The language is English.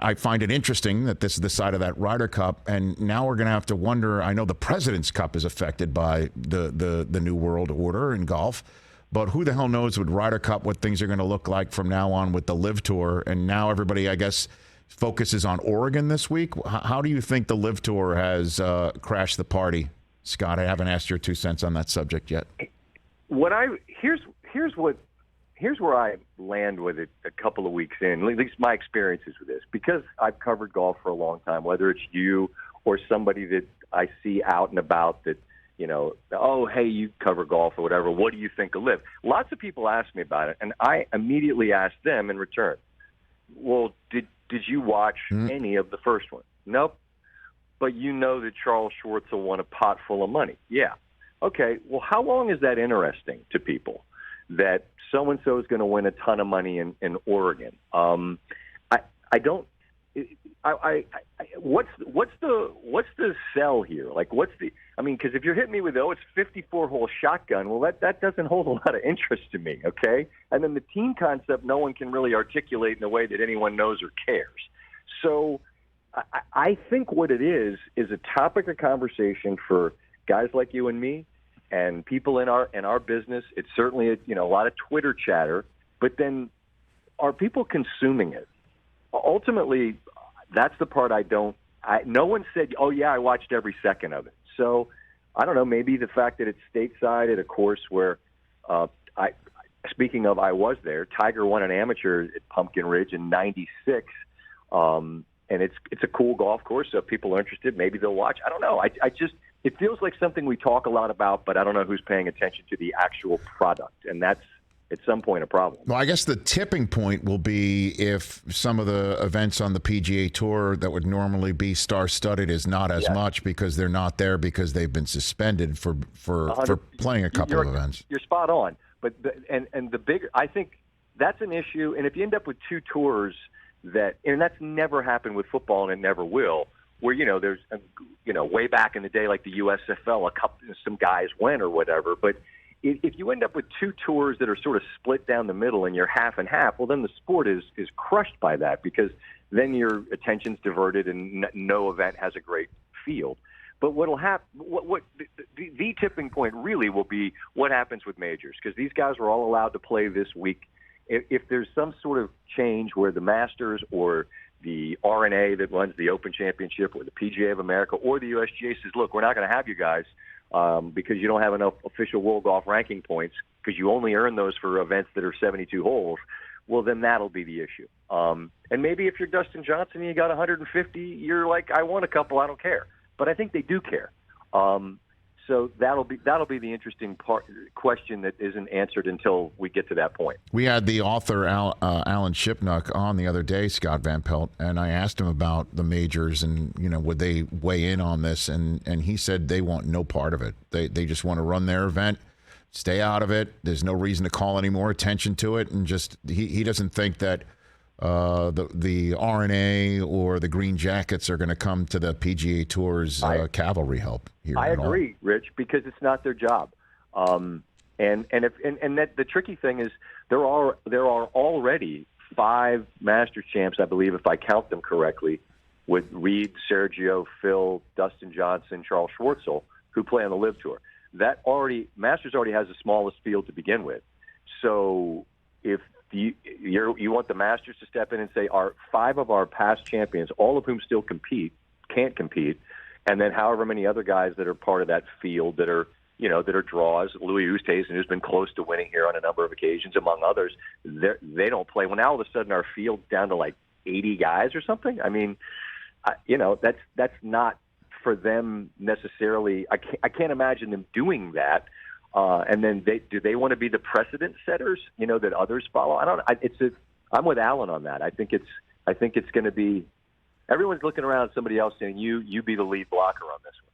I find it interesting that this is the side of that Ryder Cup, and now we're going to have to wonder. I know the President's Cup is affected by the new world order in golf, but who the hell knows with Ryder Cup what things are going to look like from now on with the LIV Tour, and now everybody, I guess, focuses on Oregon this week. How do you think the LIV Tour has crashed the party, Scott? I haven't asked your 2 cents on that subject yet. Here's where I land with it a couple of weeks in, at least my experiences with this, because I've covered golf for a long time, whether it's you or somebody that I see out and about that, oh, hey, you cover golf or whatever. What do you think of LIV? Lots of people ask me about it, and I immediately ask them in return, well, did you watch any of the first one? Nope. But you know that Charles Schwartzel won a pot full of money. Yeah. Okay, well, how long is that interesting to people that so-and-so is going to win a ton of money in Oregon? What's the sell here? Like, because if you're hitting me with, it's 54-hole shotgun, well, that doesn't hold a lot of interest to me, okay? And then the team concept, no one can really articulate in a way that anyone knows or cares. So I think what it is a topic of conversation for guys like you and me and people in our business. It's certainly a lot of Twitter chatter, but then are people consuming it? Ultimately, that's the part no one said, oh yeah, I watched every second of it. So I don't know, maybe the fact that it's stateside at a course where speaking of, I was there, Tiger won an amateur at Pumpkin Ridge in '96. And it's a cool golf course, so if people are interested, maybe they'll watch. I don't know. It feels like something we talk a lot about, but I don't know who's paying attention to the actual product, and that's at some point a problem. Well, I guess the tipping point will be if some of the events on the PGA Tour that would normally be star-studded is not as much because they're not there because they've been suspended for playing a couple of events. You're spot on, but the bigger, I think that's an issue, and if you end up with two tours and that's never happened with football, and it never will, where, there's, way back in the day, like the USFL, some guys went or whatever. But if you end up with two tours that are sort of split down the middle and you're half and half, well, then the sport is crushed by that, because then your attention's diverted and no event has a great field. But what'll happen, the tipping point really will be what happens with majors, because these guys were all allowed to play this week. If there's some sort of change where the Masters or the RNA that runs the Open Championship or the PGA of America or the USGA says, look, we're not going to have you guys because you don't have enough official World Golf ranking points because you only earn those for events that are 72 holes, well, then that'll be the issue. And maybe if you're Dustin Johnson and you got 150, you're like, I won a couple, I don't care. But I think they do care. So that'll be the interesting question that isn't answered until we get to that point. We had the author Alan Shipnuck on the other day, Scott Van Pelt, and I asked him about the majors and would they weigh in on this, and he said they want no part of it. They just want to run their event, stay out of it. There's no reason to call any more attention to it, and just he doesn't think that the RNA or the Green Jackets are going to come to the PGA Tour's cavalry help here. I agree, Rich, because it's not their job. And that the tricky thing is there are already 5 Masters champs, I believe, if I count them correctly, with Reed, Sergio, Phil, Dustin Johnson, Charles Schwartzel, who play on the LIV Tour. Masters already has the smallest field to begin with. So if you want the Masters to step in and say, 5 of our past champions, all of whom still can't compete, and then however many other guys that are part of that field that are draws, Louis Oosthuizen, who's been close to winning here on a number of occasions, among others, they don't play. Well, now all of a sudden our field's down to like 80 guys or something. I mean, that's not for them necessarily. I can't imagine them doing that. And then do they want to be the precedent setters, that others follow? I don't know. I'm with Alan on that. I think it's going to be, everyone's looking around at somebody else saying, you be the lead blocker on this one.